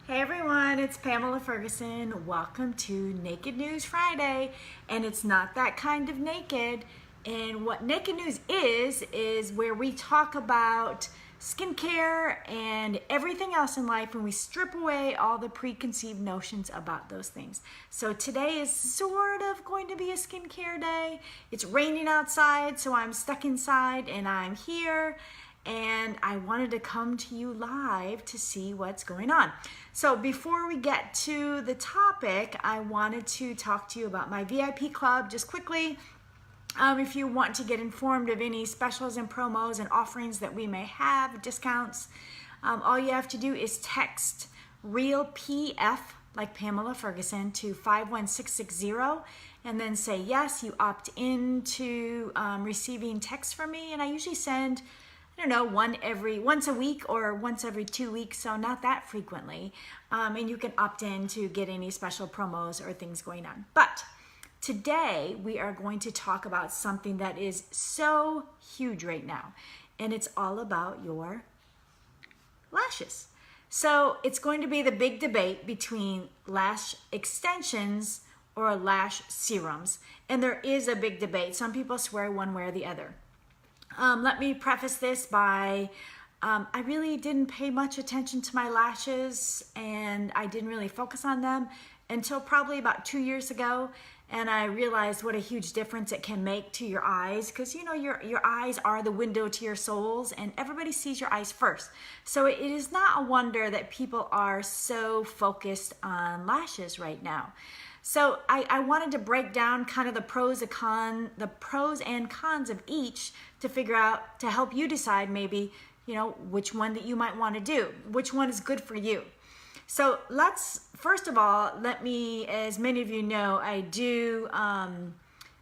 Hey everyone, it's Pamela Ferguson. Welcome to Naked News Friday, and it's not that kind of naked. And what Naked News is where we talk about skincare and everything else in life, and we strip away all the preconceived notions about those things. So today is sort of going to be a skincare day. It's raining outside, so I'm stuck inside and I'm here. And I wanted to come to you live to see what's going on. So before we get to the topic, I wanted to talk to you about my VIP club just quickly. If you want to get informed of any specials and promos and offerings that we may have, discounts, all you have to do is text REALPF, like Pamela Ferguson, to 51660 and then say yes, you opt into receiving texts from me. And I usually send, I don't know, once a week or once every 2 weeks, so not that frequently. And you can opt in to get any special promos or things going on. But today we are going to talk about something that is so huge right now, and it's all about your lashes. So it's going to be the big debate between lash extensions or lash serums, and there is a big debate. Some people swear one way or the other. Let me preface this by, I really didn't pay much attention to my lashes, and I didn't really focus on them until probably about 2 years ago. And I realized what a huge difference it can make to your eyes, because you know your eyes are the window to your souls, and everybody sees your eyes first. So it is not a wonder that people are so focused on lashes right now. So I wanted to break down kind of the pros and cons of each to figure out, to help you decide maybe, you know, which one that you might want to do, which one is good for you. So first of all, let me, as many of you know, I do,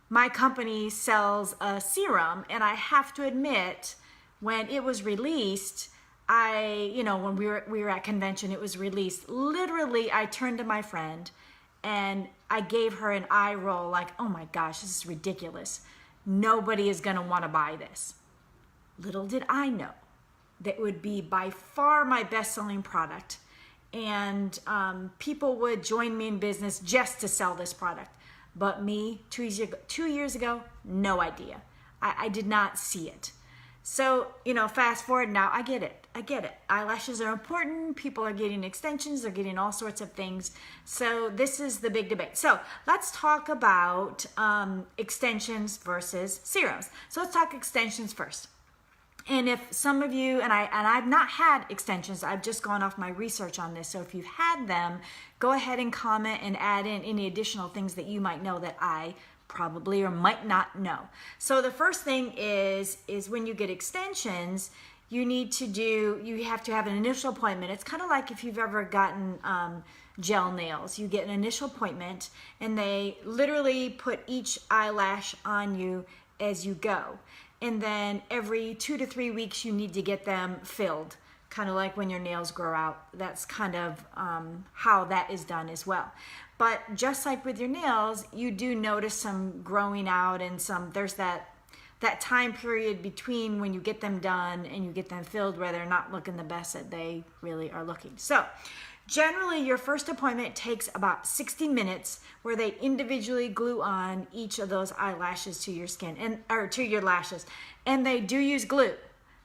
my company sells a serum, and I have to admit, when it was released, when we were at convention, it was released. Literally, I turned to my friend and I gave her an eye roll like, oh my gosh, this is ridiculous. Nobody is gonna wanna buy this. Little did I know that it would be by far my best-selling product, and people would join me in business just to sell this product. But me, 2 years ago, no idea. I did not see it. So, fast forward now, I get it. Eyelashes are important. People are getting extensions. They're getting all sorts of things. So this is the big debate. So let's talk about extensions versus serums. So let's talk extensions first. And if some of you, and I've not had extensions, I've just gone off my research on this. So if you've had them, go ahead and comment and add in any additional things that you might know that I probably or might not know. So the first thing is when you get extensions, you have to have an initial appointment. It's kind of like if you've ever gotten gel nails. You get an initial appointment, and they literally put each eyelash on you as you go. And then every 2 to 3 weeks, you need to get them filled, kind of like when your nails grow out. That's kind of how that is done as well. But just like with your nails, you do notice some growing out, and there's that time period between when you get them done and you get them filled where they're not looking the best that they really are looking. So generally, your first appointment takes about 60 minutes, where they individually glue on each of those eyelashes to your skin or to your lashes, and they do use glue.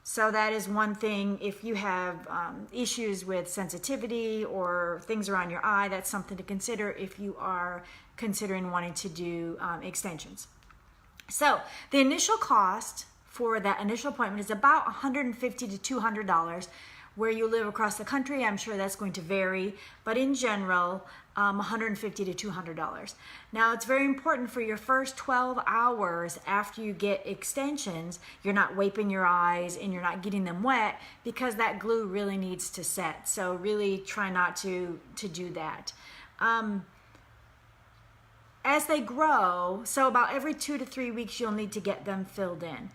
So that is one thing. If you have issues with sensitivity or things around your eye, that's something to consider if you are considering wanting to do extensions. So the initial cost for that initial appointment is about $150 to $200. Where you live across the country, I'm sure that's going to vary, but in general, $150 to $200. Now, it's very important for your first 12 hours after you get extensions, you're not wiping your eyes and you're not getting them wet, because that glue really needs to set. So really try not to do that. As they grow, so about every 2 to 3 weeks, you'll need to get them filled in.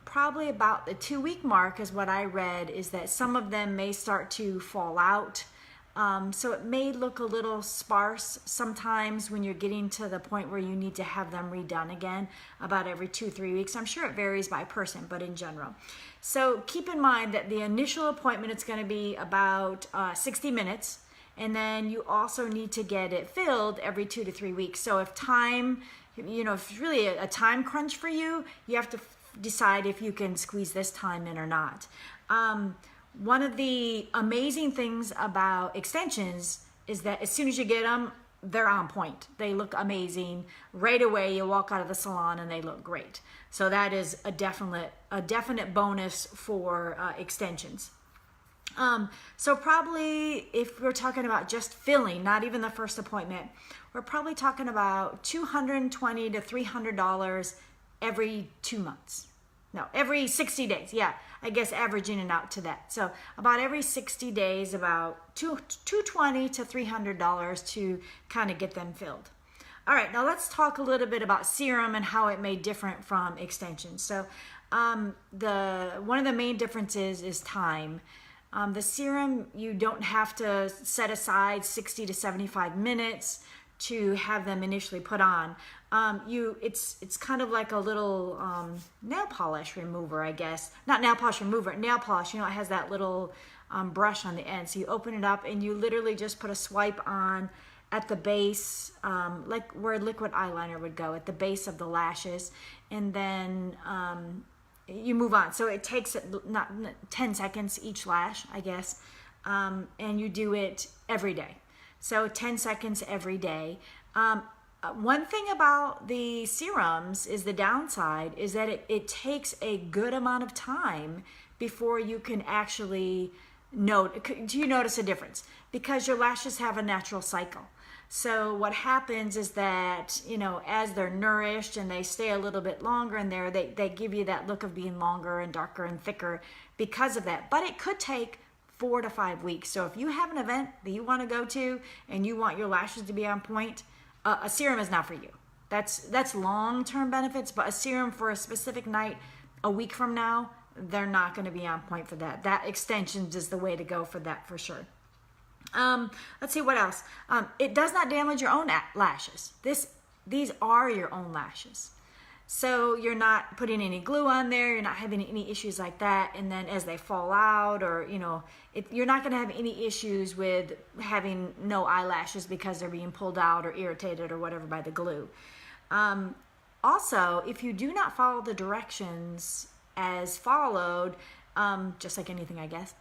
Probably about the 2 week mark is what I read, is that some of them may start to fall out. So it may look a little sparse sometimes when you're getting to the point where you need to have them redone again about every 2-3 weeks. I'm sure it varies by person, but in general. So keep in mind that the initial appointment, it's going to be about 60 minutes. And then you also need to get it filled every 2 to 3 weeks. So if time, if it's really a time crunch for you, you have to decide if you can squeeze this time in or not. One of the amazing things about extensions is that as soon as you get them, they're on point. They look amazing. Right away, you walk out of the salon and they look great. So that is a definite bonus for extensions. So probably if we're talking about just filling, not even the first appointment, we're probably talking about $220 to $300 every 2 months. No, every 60 days. Yeah, I guess averaging it out to that. So about every 60 days, about $220 to $300 to kind of get them filled. All right, now let's talk a little bit about serum and how it may different from extensions. So one of the main differences is time. The serum, you don't have to set aside 60 to 75 minutes to have them initially put on. It's kind of like a little nail polish remover, I guess. Not nail polish remover, nail polish. It has that little brush on the end. So you open it up and you literally just put a swipe on at the base, like where liquid eyeliner would go, at the base of the lashes, and then you move on. So it takes not 10 seconds each lash, I guess, and you do it every day. So 10 seconds every day. One thing about the serums is the downside is that it takes a good amount of time before you can actually do you notice a difference? Because your lashes have a natural cycle. So what happens is that, as they're nourished and they stay a little bit longer in there, they give you that look of being longer and darker and thicker because of that. But it could take 4 to 5 weeks. So if you have an event that you want to go to and you want your lashes to be on point, a serum is not for you. That's long-term benefits, but a serum for a specific night, a week from now, they're not going to be on point for that. That extensions is the way to go for that for sure. Let's see what else. It does not damage your own lashes. These are your own lashes. So you're not putting any glue on there, you're not having any issues like that, and then as they fall out or, you're not going to have any issues with having no eyelashes because they're being pulled out or irritated or whatever by the glue. Also, if you do not follow the directions as followed, just like anything, I guess,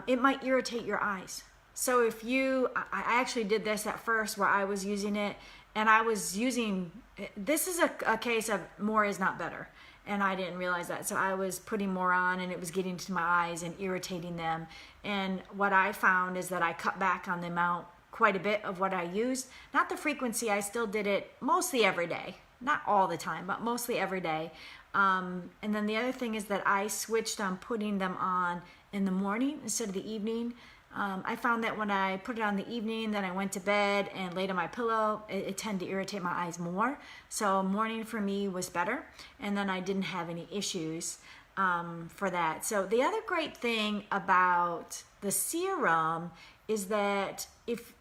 it might irritate your eyes. So if I actually did this at first where I was using it, and I was using, this is a case of more is not better. And I didn't realize that. So I was putting more on and it was getting to my eyes and irritating them. And what I found is that I cut back on the amount quite a bit of what I used. Not the frequency, I still did it mostly every day. Not all the time, but mostly every day. And then the other thing is that I switched on putting them on in the morning instead of the evening. I found that when I put it on the evening, then I went to bed and laid on my pillow, it tended to irritate my eyes more. So morning for me was better, and then I didn't have any issues for that. So the other great thing about the serum is that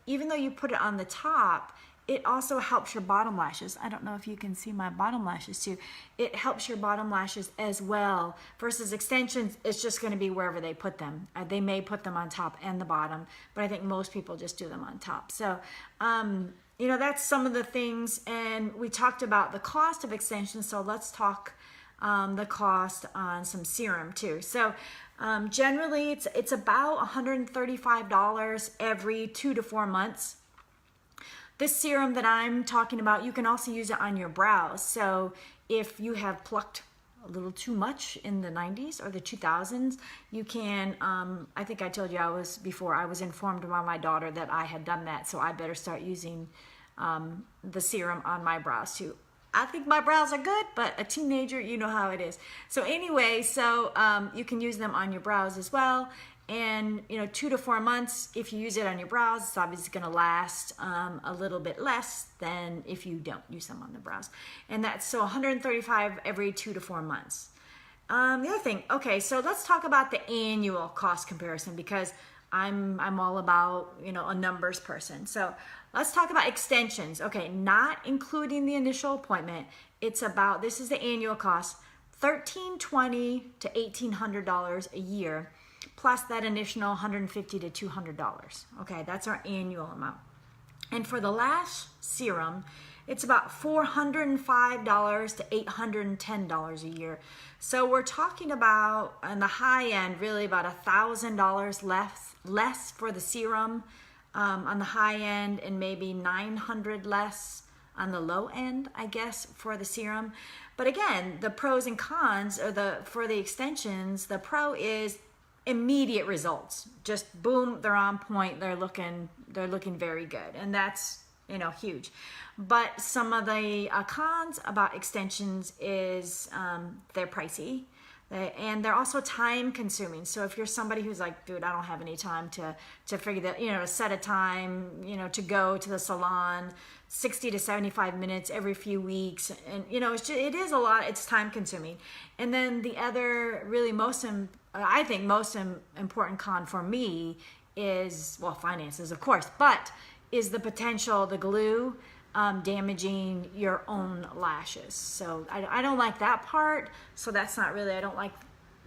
even though you put it on the top, it also helps your bottom lashes. I don't know if you can see my bottom lashes too. It helps your bottom lashes as well. Versus extensions, it's just going to be wherever they put them. They may put them on top and the bottom, but I think most people just do them on top. So, that's some of the things. And we talked about the cost of extensions, so let's talk the cost on some serum too. So generally, it's about $135 every 2 to 4 months. This serum that I'm talking about, you can also use it on your brows. So if you have plucked a little too much in the 90s or the 2000s, you can, I think I told you I was informed by my daughter that I had done that, so I better start using the serum on my brows too. I think my brows are good, but a teenager, you know how it is. So anyway, you can use them on your brows as well. And 2 to 4 months, if you use it on your brows, it's obviously going to last a little bit less than if you don't use them on the brows. And that's so $135 every 2 to 4 months. The other thing, okay, so let's talk about the annual cost comparison because I'm all about a numbers person. So let's talk about extensions. Okay, not including the initial appointment. This is the annual cost, $1,320 to $1,800 a year. plus that additional $150 to $200. Okay, that's our annual amount. And for the lash serum, it's about $405 to $810 a year. So we're talking about, on the high end, really about $1,000 less for the serum on the high end, and maybe $900 less on the low end, I guess, for the serum. But again, the pros and cons, or for the extensions, the pro is immediate results. Just boom, they're on point. They're looking very good, and that's, you know, huge. But some of the cons about extensions is they're pricey. And they're also time consuming. So if you're somebody who's like, dude, I don't have any time to figure that, you know, set a time, you know, to go to the salon 60 to 75 minutes every few weeks. And, you know, it is a lot. It's time consuming. And then the other really I think most important con for me is, well, finances, of course, but is the potential, the glue, damaging your own lashes. So I don't like that part. So that's not really, I don't like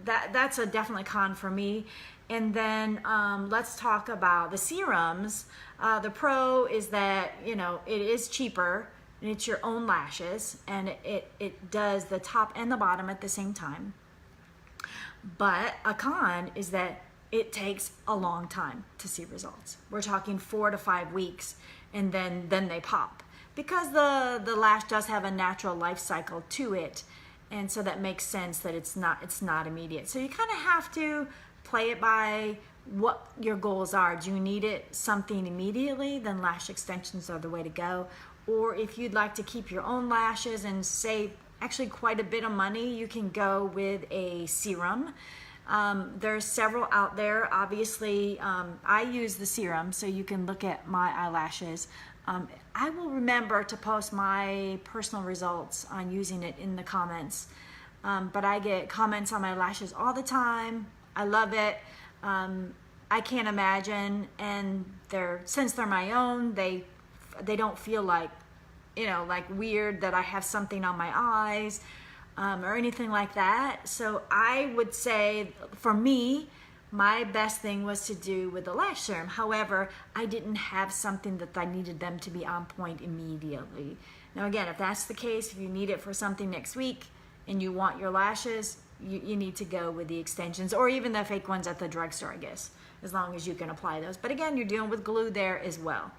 that. That's a definitely con for me. And then let's talk about the serums. The pro is that, you know, it is cheaper and it's your own lashes, and it does the top and the bottom at the same time. But a con is that it takes a long time to see results. We're talking 4 to 5 weeks, and then they pop, because the lash does have a natural life cycle to it, and so that makes sense that it's not immediate. So you kind of have to play it by what your goals are. Do you need something immediately? Then lash extensions are the way to go. Or if you'd like to keep your own lashes and save actually quite a bit of money, you can go with a serum. There's several out there. Obviously, I use the serum, so you can look at my eyelashes. I will remember to post my personal results on using it in the comments. But I get comments on my lashes all the time. I love it. I can't imagine, and since they're my own, they don't feel like, you know, like weird that I have something on my eyes or anything like that. So I would say, for me, my best thing was to do with the lash serum. However, I didn't have something that I needed them to be on point immediately. Now again, if that's the case, if you need it for something next week and you want your lashes, you need to go with the extensions, or even the fake ones at the drugstore, I guess, as long as you can apply those. But again, you're dealing with glue there as well.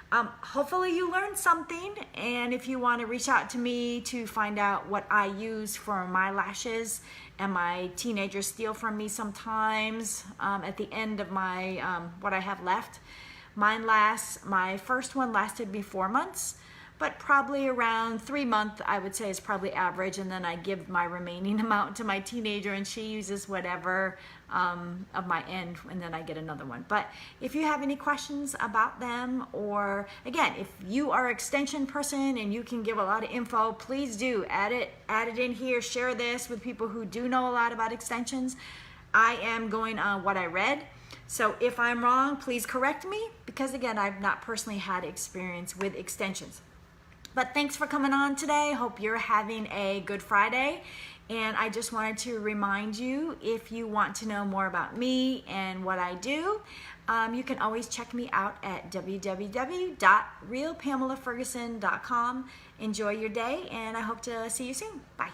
Hopefully you learned something, and if you want to reach out to me to find out what I use for my lashes, and my teenagers steal from me sometimes at the end of my what I have left. My first one lasted me 4 months, but probably around 3 months I would say is probably average, and then I give my remaining amount to my teenager and she uses whatever of my end, and then I get another one. But if you have any questions about them, or again, if you are an extension person and you can give a lot of info, please do add it in here. Share this with people who do know a lot about extensions. I am going on what I read, so if I'm wrong, please correct me, because again, I've not personally had experience with extensions. But thanks for coming on today. Hope you're having a good Friday. And I just wanted to remind you, if you want to know more about me and what I do, you can always check me out at www.realpamelaferguson.com. Enjoy your day, and I hope to see you soon. Bye.